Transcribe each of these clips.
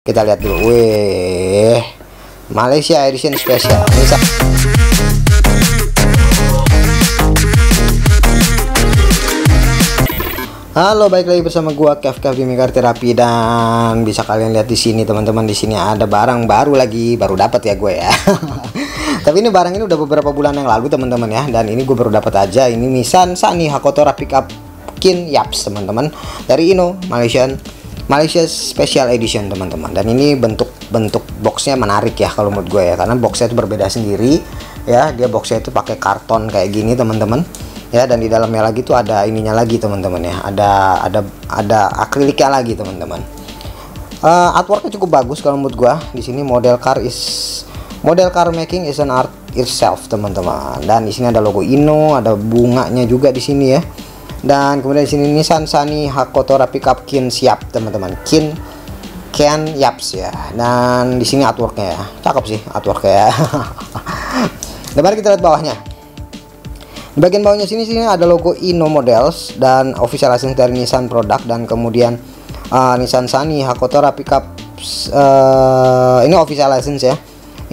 Kita lihat dulu. Wih, Malaysia Edition Special. Halo, balik lagi bersama gua Kev di Mega Terapi, dan bisa kalian lihat di sini teman-teman, di sini ada barang baru lagi, baru dapat ya gue ya. Tapi ini barang ini udah beberapa bulan yang lalu teman-teman ya, dan ini gue baru dapat aja. Ini Nissan Sunny Hakotora Pickup Kin Yaps teman-teman, dari Ino Malaysia Special Edition teman-teman. Dan ini bentuk boxnya menarik ya kalau menurut gue ya, karena boxnya itu berbeda sendiri ya. Dia boxnya itu pakai karton kayak gini teman-teman ya, dan di dalamnya lagi tuh ada ininya lagi teman-teman ya, ada akriliknya lagi teman-teman. Artworknya cukup bagus kalau menurut gua. Di sini model car making is an art itself teman-teman, dan di sini ada logo Ino, ada bunganya juga di sini ya. Dan kemudian di sini Nissan Sunny Hakotora Pickup Kin Siap teman-teman, Kin Yaps ya. Dan di sini artworknya ya, cakep sih artworknya ya. Dan mari kita lihat bawahnya. Di bagian bawahnya sini ada logo Ino Models dan official license dari Nissan produk, dan kemudian Nissan Sunny Hakotora Pickup ini official license ya.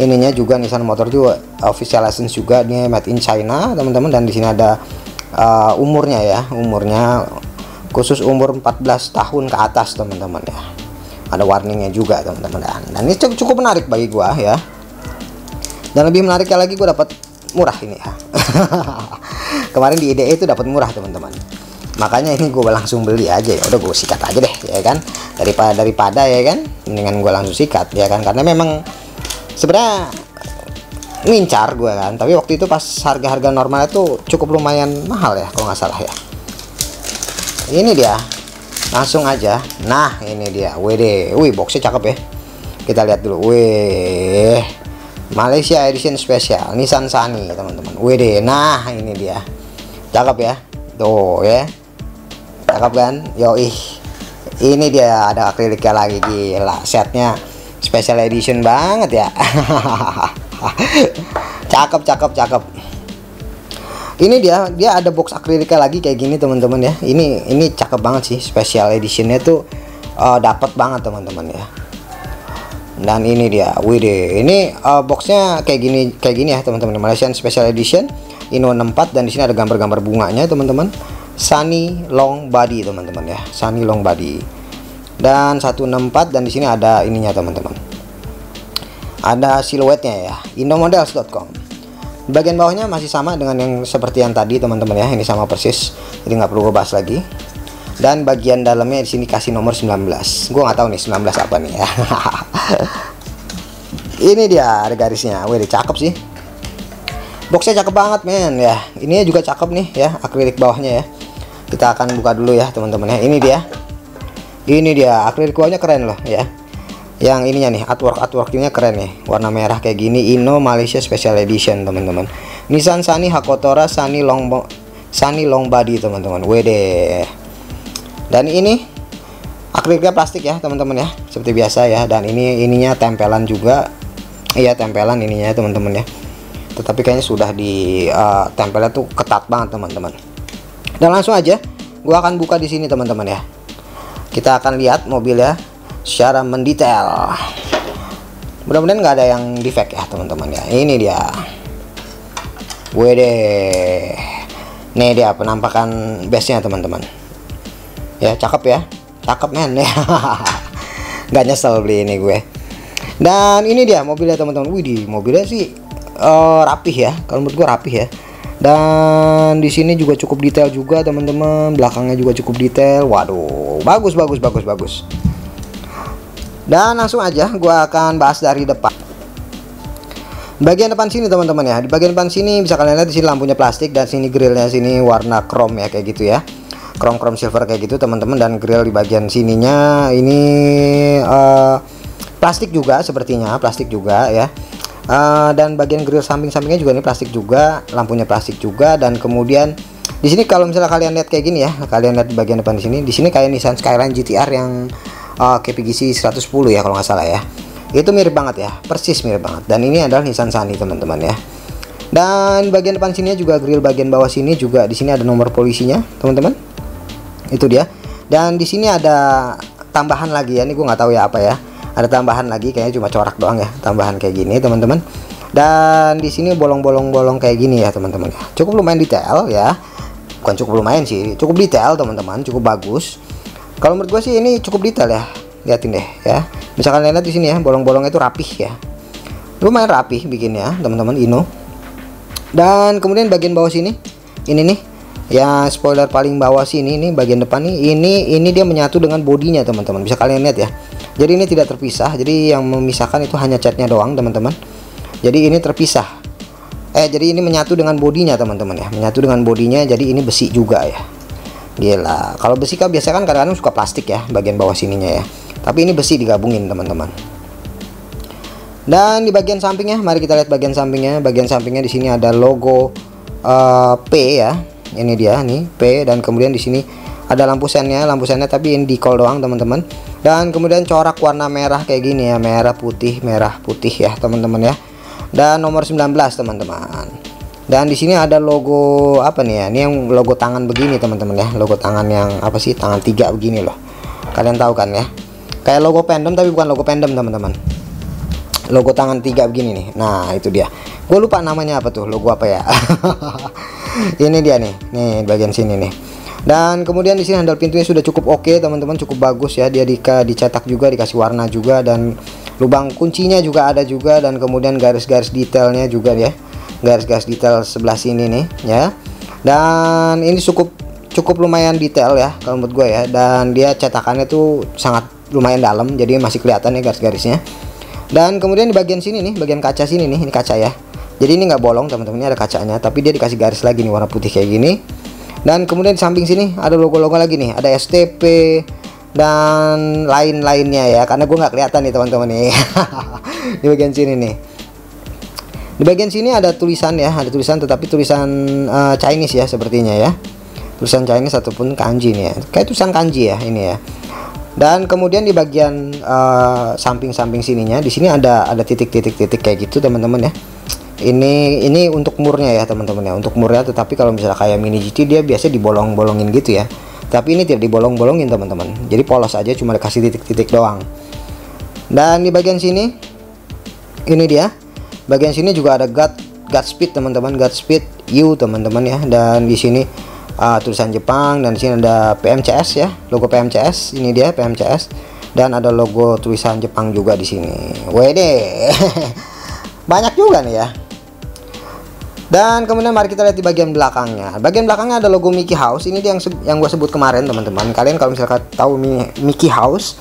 Ininya juga Nissan Motor juga official license juga, ini made in China teman-teman. Dan di sini ada umurnya ya, umurnya khusus umur 14 tahun ke atas teman-teman ya. Ada warningnya juga teman-teman, dan ini cukup menarik bagi gua ya. Dan lebih menariknya lagi, gua dapat murah ini ya. Kemarin di IDE itu dapat murah teman-teman, makanya ini gue langsung beli aja ya. Udah gue sikat aja deh ya kan, daripada ya kan, mendingan gue langsung sikat ya kan, karena memang sebenarnya ngincar gue kan, tapi waktu itu pas harga normal itu cukup lumayan mahal ya kalau nggak salah ya. Ini dia, langsung aja. Nah ini dia, wih boxnya cakep ya. Kita lihat dulu. Wih, Malaysia Edition Special Nissan Sunny teman-teman. WD. Nah ini dia, cakep ya, tuh ya, cakep kan. Yoi, ini dia, ada akriliknya lagi. Gila, setnya special edition banget ya. cakep. Ini dia ada box akriliknya lagi kayak gini teman-teman ya. Ini cakep banget sih, special editionnya tuh dapat banget teman-teman ya. Dan ini dia, WD. Ini boxnya kayak gini ya teman-teman. Malaysian Special Edition Ino 64, dan di sini ada gambar-gambar bunganya teman-teman. Sunny Long Body teman-teman ya, Sunny Long Body. Dan 164, dan di sini ada ininya teman-teman. Ada siluetnya ya, indomodels.com. Bagian bawahnya masih sama dengan yang seperti yang tadi teman-teman ya. Ini sama persis, jadi nggak perlu gue bahas lagi. Dan bagian dalamnya di sini kasih nomor 19. Gue nggak tahu nih 19 apa nih ya. Ini dia, ada garisnya. Wih, cakep sih. Boxnya cakep banget men ya. Ini juga cakep nih ya, akrilik bawahnya ya. Kita akan buka dulu ya teman-teman ya. Ini dia, akrilik bawahnya keren loh ya. Yang ininya nih, artworknya keren nih, warna merah kayak gini. Ino Malaysia Special Edition teman-teman. Nissan Sunny Hakotora Sunny Long Body teman-teman. WD. Dan ini akriliknya plastik ya teman-teman ya, seperti biasa ya. Dan ininya tempelan juga. Iya, tempelan ininya teman-teman ya. Tetapi kayaknya sudah di tempelnya tuh ketat banget teman-teman. Dan langsung aja gua akan buka di sini teman-teman ya. Kita akan lihat mobilnya secara mendetail. Mudah-mudahan nggak ada yang defect ya teman-teman ya. Ini dia. Wede. Nih dia penampakan base-nya teman-teman. Ya, cakep ya, cakep men ya. Nggak nyesel beli ini gue. Dan ini dia mobilnya teman-teman. Wih, mobilnya sih rapih ya, kalau menurut gue rapih ya. Dan di sini juga cukup detail juga teman-teman, belakangnya juga cukup detail. Waduh, bagus. Dan langsung aja gue akan bahas dari depan. Bagian depan sini teman-teman ya. Di bagian depan sini bisa kalian lihat, di sini lampunya plastik, dan sini grillnya sini warna chrome ya, kayak gitu ya. Chrome silver kayak gitu teman-teman. Dan grill di bagian sininya ini plastik juga, sepertinya plastik juga ya. Dan bagian grill sampingnya juga ini plastik juga, lampunya plastik juga. Dan kemudian di sini kalau misalnya kalian lihat kayak gini ya, kalian lihat di bagian depan di sini kayak Nissan Skyline GTR yang KPGC 110 ya kalau nggak salah ya. Itu mirip banget ya, persis mirip banget. Dan ini adalah Nissan Sunny teman-teman ya. Dan bagian depan sini juga grill bagian bawah sini juga, di sini ada nomor polisinya teman-teman. Itu dia. Dan di sini ada tambahan lagi ya, ini gue nggak tahu ya apa ya. Ada tambahan lagi, kayaknya cuma corak doang ya, tambahan kayak gini teman-teman. Dan di sini bolong-bolong kayak gini ya teman-teman ya. Cukup lumayan detail ya. Bukan cukup lumayan sih, cukup detail teman-teman, cukup bagus. Kalau menurut gue sih ini cukup detail ya. Liatin deh ya. Misalkan lihat di sini ya, bolong-bolongnya itu rapih ya. Lumayan rapih bikinnya teman-teman, Ino. Dan kemudian bagian bawah sini, ini nih ya, spoiler paling bawah sini, ini bagian depan nih, ini dia menyatu dengan bodinya teman-teman. Bisa kalian lihat ya. Jadi ini tidak terpisah. Jadi yang memisahkan itu hanya catnya doang teman-teman. Jadi ini terpisah. Jadi ini menyatu dengan bodinya teman-teman ya. Menyatu dengan bodinya. Jadi ini besi juga ya. Gila. Kalau besi kan biasanya kan kadang-kadang suka plastik ya, bagian bawah sininya ya. Tapi ini besi digabungin teman-teman. Dan di bagian sampingnya, mari kita lihat bagian sampingnya. Bagian sampingnya di sini ada logo P ya. Ini dia nih P, dan kemudian di sini ada lampu sennya tapi ini di call doang teman-teman. Dan kemudian corak warna merah kayak gini ya, merah putih ya teman-teman ya. Dan nomor 19 teman-teman. Dan di sini ada logo apa nih ya? Ini yang logo tangan begini teman-teman ya. Logo tangan yang apa sih? Tangan 3 begini loh. Kalian tahu kan ya? Kayak logo Fandom tapi bukan logo Fandom teman-teman. Logo tangan 3 begini nih. Nah, itu dia. Gue lupa namanya apa tuh, logo apa ya. Ini dia nih bagian sini nih. Dan kemudian di sini handle pintunya sudah cukup oke teman-teman, cukup bagus ya. Dia dicetak juga, dikasih warna juga, dan lubang kuncinya juga ada juga. Dan kemudian garis-garis detailnya juga ya, garis-garis detail sebelah sini nih ya. Dan ini cukup lumayan detail ya kalau menurut gue ya. Dan dia cetakannya tuh sangat lumayan dalam, jadi masih kelihatan ya garis-garisnya. Dan kemudian di bagian sini nih, bagian kaca sini nih, ini kaca ya. Jadi ini nggak bolong teman-teman, ini ada kacanya, tapi dia dikasih garis lagi nih warna putih kayak gini. Dan kemudian di samping sini ada logo-logo lagi nih, ada STP dan lain-lainnya ya, karena gue nggak kelihatan nih teman-teman nih. Di bagian sini nih, di bagian sini ada tulisan ya, ada tulisan, tetapi tulisan Chinese ya sepertinya ya, tulisan Chinese ataupun kanji nih ya, kayak tulisan kanji ya ini ya. Dan kemudian di bagian samping-samping sininya, di sini ada titik-titik kayak gitu teman-teman ya. Ini untuk murnya ya teman-teman ya, untuk murnya. Tetapi kalau misalnya kayak mini GT dia biasa dibolong-bolongin gitu ya, tapi ini tidak dibolong-bolongin teman-teman, jadi polos aja, cuma dikasih titik-titik doang. Dan di bagian sini, ini dia bagian sini juga ada Godspeed teman-teman, Godspeed you teman-teman ya. Dan di sini tulisan Jepang, dan di sini ada PMCS ya, logo PMCS, ini dia PMCS, dan ada logo tulisan Jepang juga di sini. Wede. Banyak juga nih ya. Dan kemudian mari kita lihat di bagian belakangnya. Bagian belakangnya ada logo Mickey House. Ini dia yang gue sebut kemarin teman-teman. Kalian kalau misalkan tahu Mickey House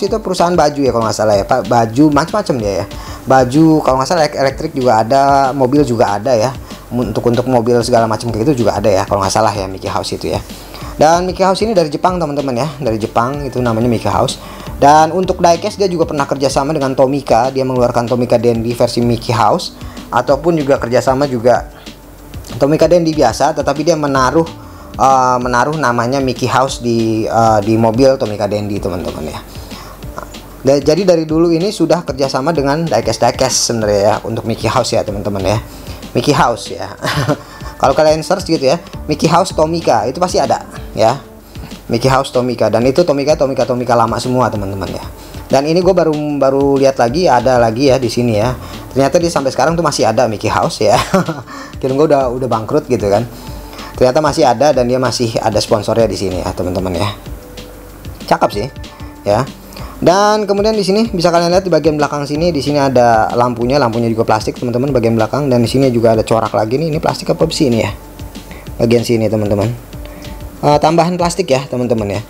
itu perusahaan baju ya kalau nggak salah ya Pak. Baju macam-macam dia ya. Baju kalau nggak salah elektrik juga ada, mobil juga ada ya. Untuk mobil segala macam kayak gitu juga ada ya kalau nggak salah ya, Mickey House itu ya. Dan Mickey House ini dari Jepang teman-teman ya, dari Jepang, itu namanya Mickey House. Dan untuk diecast dia juga pernah kerjasama dengan Tomica. Dia mengeluarkan Tomica Dandy versi Mickey House, ataupun juga kerjasama juga Tomica Dandy biasa, tetapi dia menaruh namanya Mickey House di mobil Tomica Dandy teman-teman ya. Jadi dari dulu ini sudah kerjasama dengan diecast sebenarnya ya untuk Mickey House ya teman-teman ya. Mickey House ya. Kalau kalian search gitu ya, Mickey House Tomica, itu pasti ada ya. Mickey House Tomica, dan itu Tomica lama semua teman-teman ya. Dan ini gue baru lihat lagi, ada lagi ya di sini ya. Ternyata dia sampai sekarang tuh masih ada Mickey House ya. Kira gue udah bangkrut gitu kan. Ternyata masih ada, dan dia masih ada sponsornya di sini ya teman-teman ya. Cakep sih ya. Dan kemudian di sini bisa kalian lihat di bagian belakang sini, di sini ada lampunya juga plastik teman-teman bagian belakang. Dan di sini juga ada corak lagi nih, ini plastik apa besi ini ya? Bagian sini teman-teman, tambahan plastik ya teman-teman ya.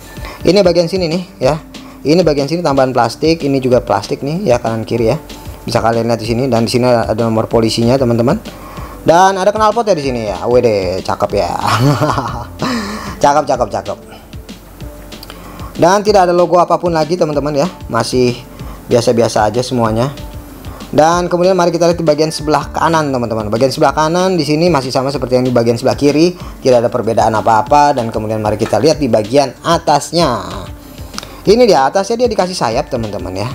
Ini bagian sini nih ya, ini bagian sini tambahan plastik, ini juga plastik nih ya, kanan kiri ya. Bisa kalian lihat di sini, dan di sini ada nomor polisinya teman-teman. Dan ada knalpotnya di sini ya. Wede, cakep ya. Cakep. Dan tidak ada logo apapun lagi teman-teman ya, masih biasa-biasa aja semuanya. Dan kemudian mari kita lihat di bagian sebelah kanan teman-teman. Bagian sebelah kanan di sini masih sama seperti yang di bagian sebelah kiri, tidak ada perbedaan apa-apa. Dan kemudian mari kita lihat di bagian atasnya. Ini dia atasnya, dia dikasih sayap teman-teman ya,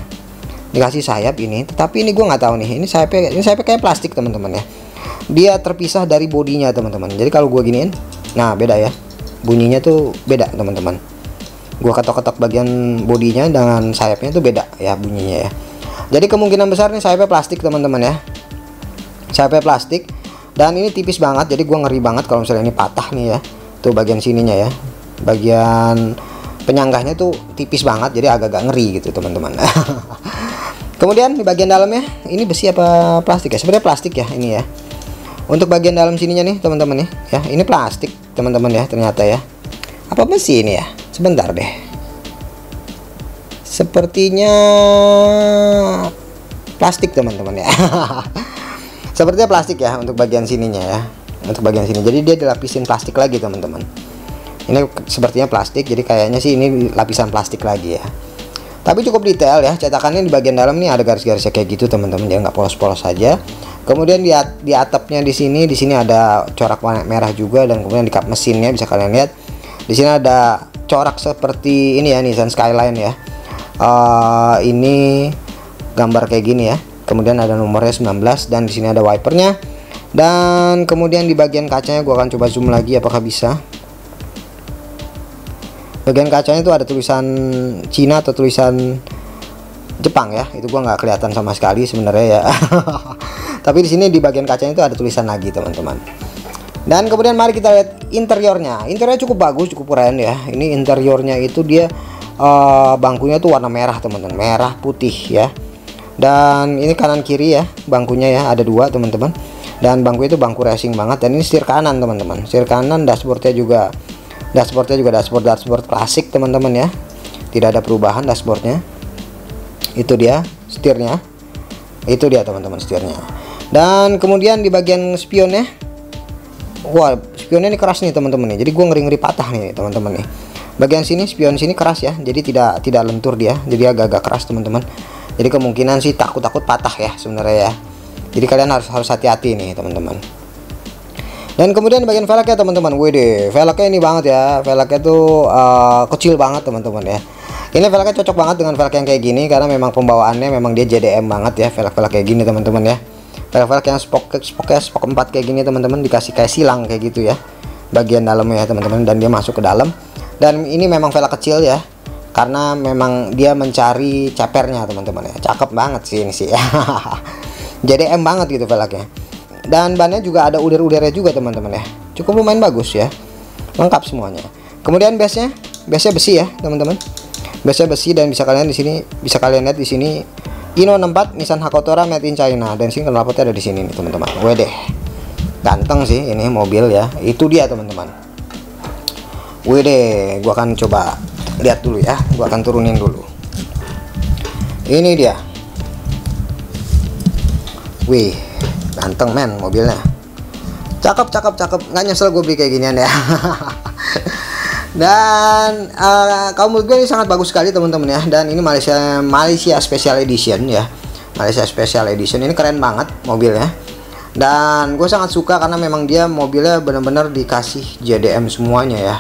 dikasih sayap ini. Tetapi ini gue nggak tahu nih, ini sayapnya kayak plastik teman-teman ya. Dia terpisah dari bodinya teman-teman. Jadi kalau gue giniin, nah beda ya, bunyinya tuh beda teman-teman. Gua ketok-ketok bagian bodinya dengan sayapnya itu beda ya bunyinya ya. Jadi kemungkinan besar nih sayapnya plastik teman-teman ya. Sayapnya plastik dan ini tipis banget, jadi gua ngeri banget kalau misalnya ini patah nih ya. Tuh bagian sininya ya. Bagian penyanggahnya tuh tipis banget, jadi agak-agak ngeri gitu teman-teman. Kemudian di bagian dalamnya ini besi apa plastik ya? Sebenarnya plastik ya ini ya. Untuk bagian dalam sininya nih teman-teman nih ya, ini plastik teman-teman ya ternyata ya. Apa besi ini ya? Sebentar deh. Sepertinya plastik teman-teman ya. Sepertinya plastik ya untuk bagian sininya ya. Untuk bagian sini. Jadi dia dilapisin plastik lagi teman-teman. Ini sepertinya plastik, jadi kayaknya sih ini lapisan plastik lagi ya. Tapi cukup detail ya, cetakannya di bagian dalam nih ada garis-garisnya kayak gitu teman-teman, dia nggak polos-polos saja. Kemudian di atapnya di sini ada corak warna merah juga, dan kemudian di kap mesinnya bisa kalian lihat. Di sini ada corak seperti ini ya, Nissan Skyline ya. Ini gambar kayak gini ya. Kemudian ada nomornya 19 dan di sini ada wipernya. Dan kemudian di bagian kacanya gua akan coba zoom lagi apakah bisa. Bagian kacanya itu ada tulisan Cina atau tulisan Jepang ya, itu gua nggak kelihatan sama sekali sebenarnya ya. Tapi di sini di bagian kacanya itu ada tulisan lagi teman-teman. Dan kemudian mari kita lihat interiornya. Interiornya cukup bagus, cukup keren ya. Ini interiornya itu dia bangkunya tuh warna merah teman-teman, merah putih ya. Dan ini kanan kiri ya bangkunya ya, ada dua teman-teman. Dan bangku itu bangku racing banget. Dan ini setir kanan teman-teman, setir kanan. Dashboardnya juga dashboard klasik teman-teman ya, tidak ada perubahan dashboardnya. Itu dia setirnya, itu dia teman-teman setirnya. Dan kemudian di bagian spionnya, wah spionnya ini keras nih teman-teman nih, jadi gua ngeri-ngeri patah nih teman-teman nih. Bagian sini spion sini keras ya, jadi tidak lentur dia, jadi agak-agak keras teman-teman. Jadi kemungkinan sih takut patah ya sebenarnya ya. Jadi kalian harus hati-hati nih teman-teman. Dan kemudian di bagian velgnya teman-teman, wede, velgnya ini banget ya, velgnya tuh kecil banget teman-teman ya. Ini velgnya cocok banget dengan velg yang kayak gini karena memang pembawaannya memang dia JDM banget ya, velg-velg kayak gini teman-teman ya. Velg-velg yang spok 4 kayak gini teman-teman, dikasih kayak silang kayak gitu ya, bagian dalamnya ya teman-teman, dan dia masuk ke dalam. Dan ini memang velg kecil ya, karena memang dia mencari cepernya teman-teman ya. Cakep banget sih ini sih ya. JDM banget gitu velgnya. Dan bannya juga ada udir-udirnya juga teman-teman ya, cukup lumayan bagus ya, lengkap semuanya. Kemudian base-nya besi ya teman-teman, base-nya besi, dan bisa kalian lihat di sini Inno 64 Nissan Hakotora made in China, dan sini knalpotnya ada di sini nih teman-teman. Wede, ganteng sih ini mobil ya, itu dia teman-teman. Wede, gua akan coba lihat dulu ya, gua akan turunin dulu. Ini dia, wih, ganteng men mobilnya, cakep, nggak nyesel gue beli kayak ginian ya. Dan kalau menurut gue ini sangat bagus sekali teman-teman ya. Dan ini Malaysia Special Edition ya, Malaysia Special Edition, ini keren banget mobilnya. Dan gue sangat suka karena memang dia mobilnya benar-benar dikasih JDM semuanya ya,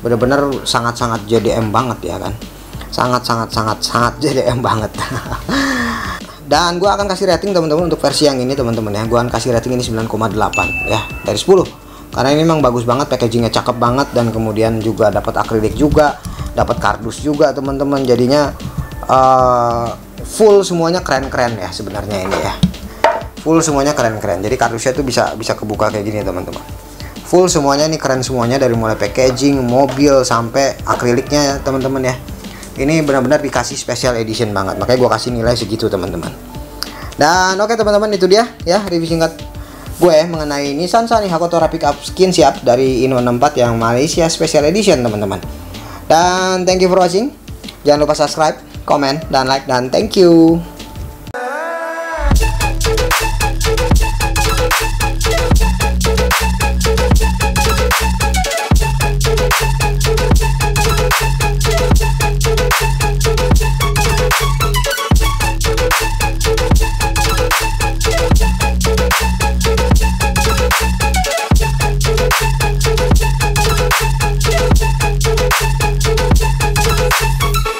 benar-benar sangat JDM banget ya kan, sangat JDM banget. Dan gue akan kasih rating teman-teman untuk versi yang ini teman-teman ya. Gue akan kasih rating ini 9,8 ya dari 10. Karena ini memang bagus banget, packagingnya cakep banget, dan kemudian juga dapat akrilik juga, dapat kardus juga teman-teman. Jadinya full semuanya keren-keren ya sebenarnya ini ya. Full semuanya keren-keren. Jadi kardusnya tuh bisa kebuka kayak gini teman-teman. Full semuanya ini keren semuanya, dari mulai packaging, mobil sampai akriliknya ya teman-teman ya. Ini benar-benar dikasih special edition banget, makanya gue kasih nilai segitu teman-teman. Dan oke teman-teman, itu dia ya review singkat gue mengenai Nissan Sunny Hakotora Pickup Skin Siap dari Inno 64 yang Malaysia Special Edition teman-teman. Dan thank you for watching. Jangan lupa subscribe, comment, dan like, dan thank you.